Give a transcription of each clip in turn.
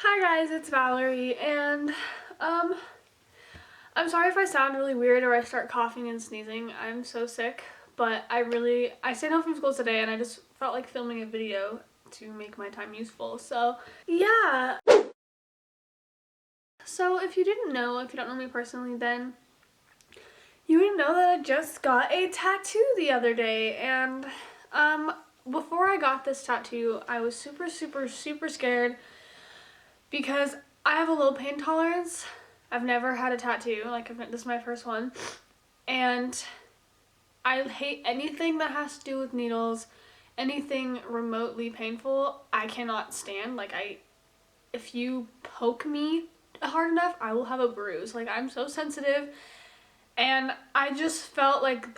Hi guys, it's Valerie, and I'm sorry if I sound really weird or I start coughing and sneezing. I'm so sick, but I stayed home from school today and I just felt like filming a video to make my time useful. So yeah. So if you didn't know, if you don't know me personally, then you would know that I just got a tattoo the other day, and before I got this tattoo, I was super scared because I have a low pain tolerance. I've never had a tattoo, this is my first one, and I hate anything that has to do with needles, anything remotely painful. I cannot stand. If you poke me hard enough, I will have a bruise. I'm so sensitive, and I just felt like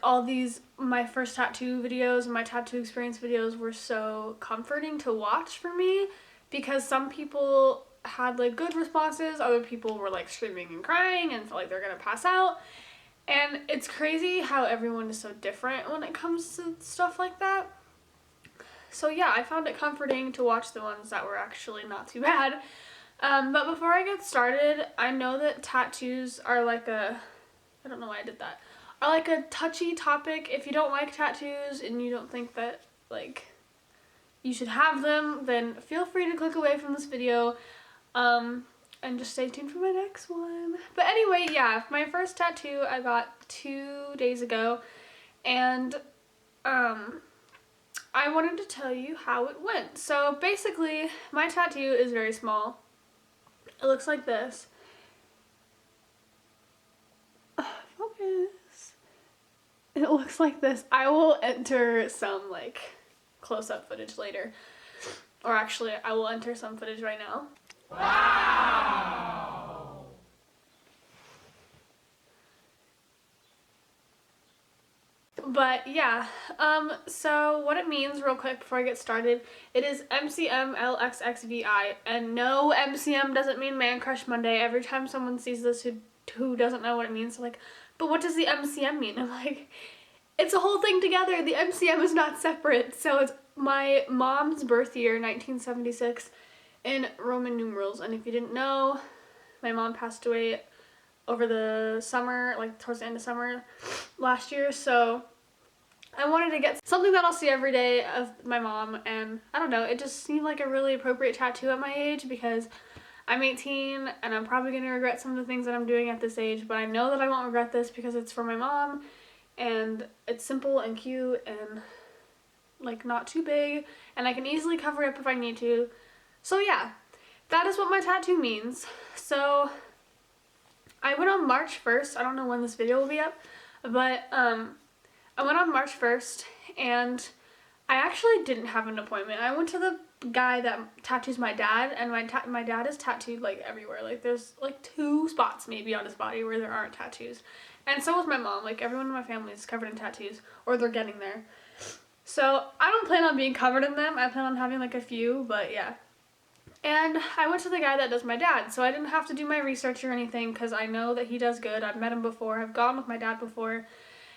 my first tattoo videos and my tattoo experience videos were so comforting to watch for me, because some people had good responses, other people were screaming and crying and felt like they're gonna pass out. And it's crazy how everyone is so different when it comes to stuff like that. So yeah, I found it comforting to watch the ones that were actually not too bad. But before I get started, I know that tattoos are I don't know why I did that, are a touchy topic. If you don't like tattoos and you don't think that you should have them, then feel free to click away from this video. And just stay tuned for my next one. But anyway, yeah, my first tattoo I got 2 days ago, and I wanted to tell you how it went. So basically, my tattoo is very small. It looks like this. Focus. It looks like this. I will enter some close-up footage later. Or actually, I will enter some footage right now. Wow! But yeah, so what it means real quick before I get started, it is MCMLXXVI, and no, MCM doesn't mean Man Crush Monday. Every time someone sees this who doesn't know what it means, they're like, but what does the MCM mean? I'm like, it's a whole thing together. The MCM is not separate. So it's my mom's birth year, 1976, in Roman numerals. And if you didn't know, my mom passed away over the summer, towards the end of summer last year. So I wanted to get something that I'll see every day of my mom, and I don't know, it just seemed like a really appropriate tattoo at my age because I'm 18 and I'm probably going to regret some of the things that I'm doing at this age, but I know that I won't regret this because it's for my mom and it's simple and cute and not too big, and I can easily cover it up if I need to. So yeah, that is what my tattoo means. So I went on March 1st. I don't know when this video will be up, but I went on March 1st, and I actually didn't have an appointment. I went to the guy that tattoos my dad, and my dad is tattooed everywhere. There's 2 spots maybe on his body where there aren't tattoos. And so was my mom. Everyone in my family is covered in tattoos, or they're getting there. So I don't plan on being covered in them. I plan on having a few, but yeah. And I went to the guy that does my dad, so I didn't have to do my research or anything because I know that he does good. I've met him before. I've gone with my dad before.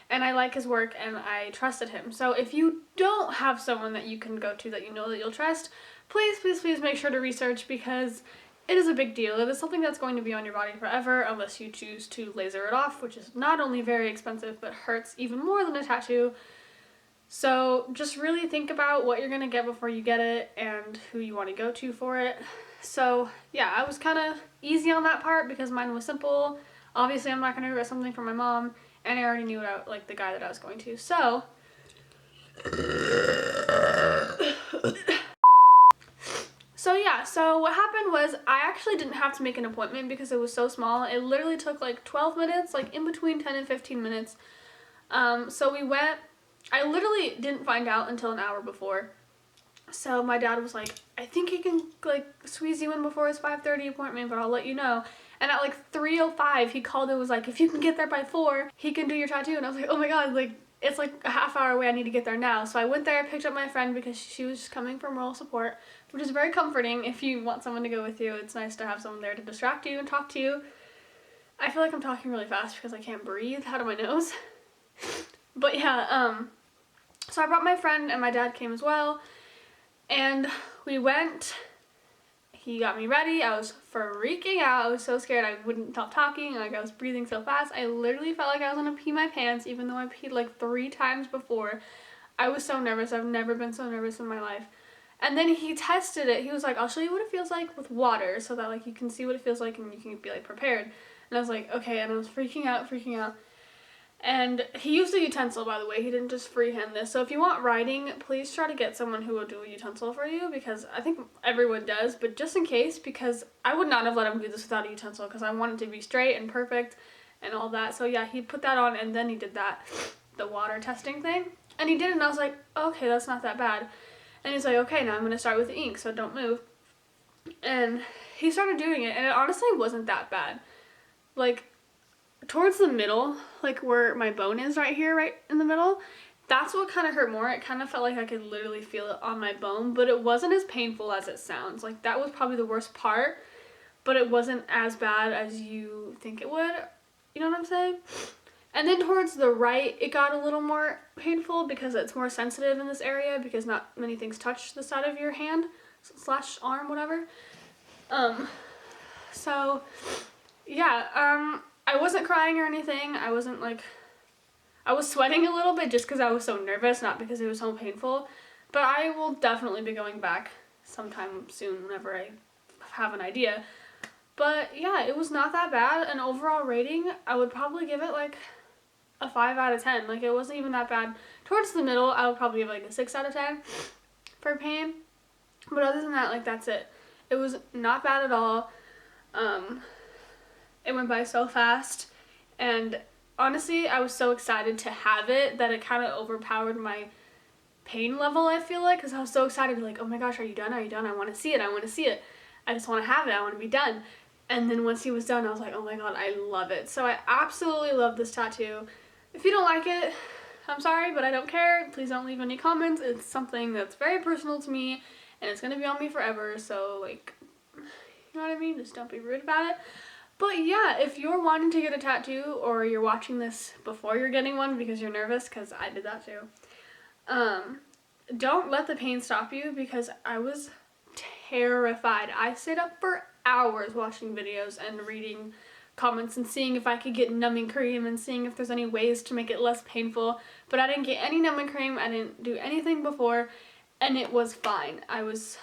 And I like his work, and I trusted him. So if you don't have someone that you can go to that you know that you'll trust, please make sure to research, because it is a big deal. It is something that's going to be on your body forever unless you choose to laser it off, which is not only very expensive, but hurts even more than a tattoo. So just really think about what you're going to get before you get it and who you want to go to for it. So yeah, I was kind of easy on that part because mine was simple. Obviously, I'm not going to regret something for my mom. And I already knew the guy that I was going to. So yeah, so what happened was I actually didn't have to make an appointment because it was so small. It literally took 12 minutes, in between 10 and 15 minutes. So we went. I literally didn't find out until an hour before. So my dad was like, I think he can squeeze you in before his 5:30 appointment, but I'll let you know. And at 3:05, he called and was like, if you can get there by 4, he can do your tattoo. And I was like, oh my god, it's a half hour away, I need to get there now. So I went there, picked up my friend because she was just coming for moral support, which is very comforting. If you want someone to go with you, it's nice to have someone there to distract you and talk to you. I feel like I'm talking really fast because I can't breathe out of my nose. But yeah, so I brought my friend and my dad came as well. And we went, he got me ready. I was freaking out. I was so scared. I wouldn't stop talking. Like, I was breathing so fast. I literally felt like I was gonna pee my pants, even though I peed like 3 times before. I was so nervous. I've never been so nervous in my life. And then he tested it. He was like, I'll show you what it feels like with water so that like you can see what it feels like and you can be like prepared. And I was like, okay. And I was freaking out. And he used a utensil, by the way. He didn't just freehand this. So if you want riding, please try to get someone who will do a utensil for you, because I think everyone does, but just in case, because I would not have let him do this without a utensil because I want it to be straight and perfect and all that. So yeah, he put that on and then he did that, the water testing thing. And he did it and I was like, okay, that's not that bad. And he's like, okay, now I'm going to start with the ink, so don't move. And he started doing it and it honestly wasn't that bad. Like, towards the middle, like where my bone is right here, right in the middle, that's what kind of hurt more. It kind of felt like I could literally feel it on my bone, but it wasn't as painful as it sounds. Like, that was probably the worst part, but it wasn't as bad as you think it would. You know what I'm saying? And then towards the right, it got a little more painful because it's more sensitive in this area because not many things touch the side of your hand / arm, whatever. So yeah, I wasn't crying or anything. I wasn't like, I was sweating a little bit just because I was so nervous, not because it was so painful. But I will definitely be going back sometime soon whenever I have an idea. But yeah, it was not that bad. An overall rating, I would probably give it like a 5 out of 10. Like, it wasn't even that bad. Towards the middle, I would probably give like a 6 out of 10 for pain. But other than that, like, that's it. It was not bad at all. It went by so fast, and honestly, I was so excited to have it that it kind of overpowered my pain level, I feel like, because I was so excited, like, oh my gosh, are you done? Are you done? I want to see it. I want to see it. I just want to have it. I want to be done. And then once he was done, I was like, oh my god, I love it. So I absolutely love this tattoo. If you don't like it, I'm sorry, but I don't care. Please don't leave any comments. It's something that's very personal to me, and it's going to be on me forever, so, like, you know what I mean? Just don't be rude about it. But yeah, if you're wanting to get a tattoo, or you're watching this before you're getting one because you're nervous, because I did that too, don't let the pain stop you, because I was terrified. I stayed up for hours watching videos and reading comments and seeing if I could get numbing cream and seeing if there's any ways to make it less painful, but I didn't get any numbing cream. I didn't do anything before, and it was fine. I was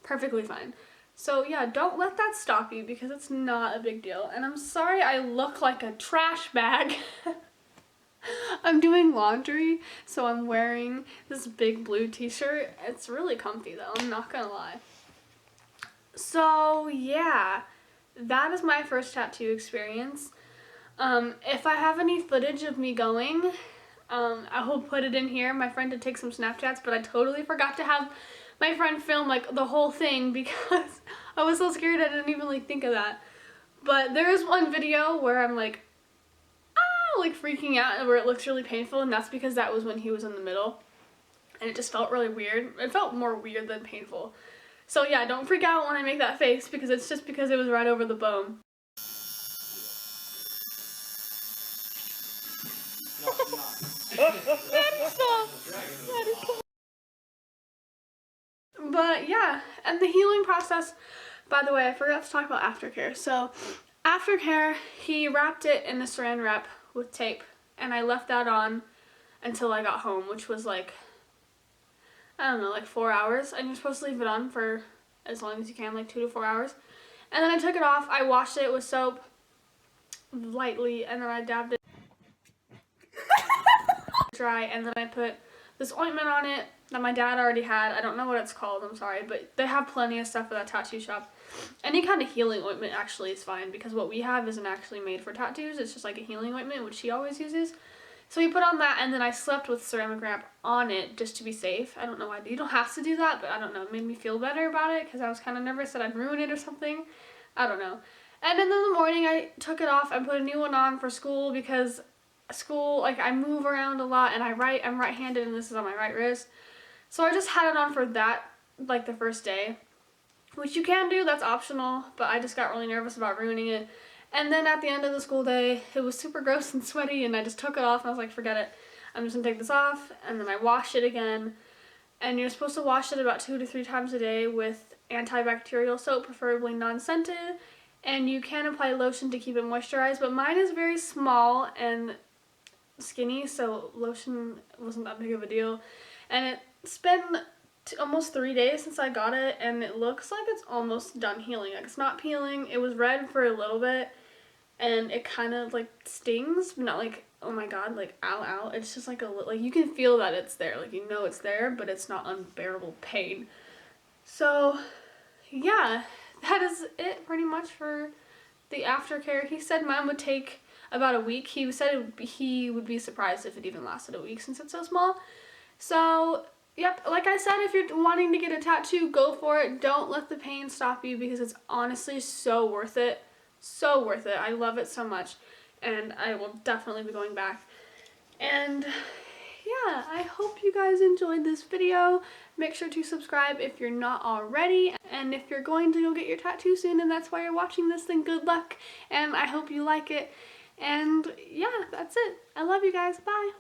perfectly fine. So yeah, don't let that stop you, because it's not a big deal. And I'm sorry I look like a trash bag. I'm doing laundry, so I'm wearing this big blue t-shirt. It's really comfy though, I'm not gonna lie. So yeah, that is my first tattoo experience. If I have any footage of me going, I will put it in here. My friend did take some Snapchats, but I totally forgot to have my friend film like the whole thing because I was so scared I didn't even like think of that. But there is one video where I'm like, like freaking out, where it looks really painful, and that's because that was when he was in the middle, and it just felt really weird. It felt more weird than painful. So yeah, don't freak out when I make that face, because it's just because it was right over the bone. But yeah, and the healing process, by the way, I forgot to talk about Aftercare. So Aftercare, he wrapped it in a saran wrap with tape, and I left that on until I got home, which was like, I don't know, like 4 hours, and you're supposed to leave it on for as long as you can, like 2 to 4 hours. And then I took it off, I washed it with soap lightly, and then I dabbed it dry, and then I put this ointment on it that my dad already had. I don't know what it's called, I'm sorry, but they have plenty of stuff for that tattoo shop. Any kind of healing ointment actually is fine, because what we have isn't actually made for tattoos. It's just like a healing ointment, which he always uses. So we put on that, and then I slept with ceramic wrap on it just to be safe. I don't know why. You don't have to do that, but I don't know. It made me feel better about it because I was kind of nervous that I'd ruin it or something. I don't know. And then in the morning, I took it off and put a new one on for school, because school, like, I move around a lot, and I'm right-handed, and this is on my right wrist. So I just had it on for that, like, the first day, which you can do, that's optional, but I just got really nervous about ruining it. And then at the end of the school day, it was super gross and sweaty, and I just took it off, and I was like, forget it. I'm just gonna take this off, and then I washed it again. And you're supposed to wash it about 2 to 3 times a day with antibacterial soap, preferably non-scented, and you can apply lotion to keep it moisturized, but mine is very small and skinny, so lotion wasn't that big of a deal. And it's been almost 3 days since I got it, and it looks like it's almost done healing. Like, it's not peeling. It was red for a little bit, and it kind of like stings, but not like, oh my god, like ow ow. It's just like like you can feel that it's there, like you know it's there, but it's not unbearable pain. So yeah, that is it pretty much for the aftercare. He said mine would take about a week. He said he would be surprised if it even lasted a week since it's so small. So yep, like I said, if you're wanting to get a tattoo, go for it. Don't let the pain stop you, because it's honestly so worth it. So worth it. I love it so much, and I will definitely be going back. And yeah, I hope you guys enjoyed this video. Make sure to subscribe if you're not already, and if you're going to go get your tattoo soon and that's why you're watching this, then good luck, and I hope you like it. And yeah, that's it. I love you guys. Bye.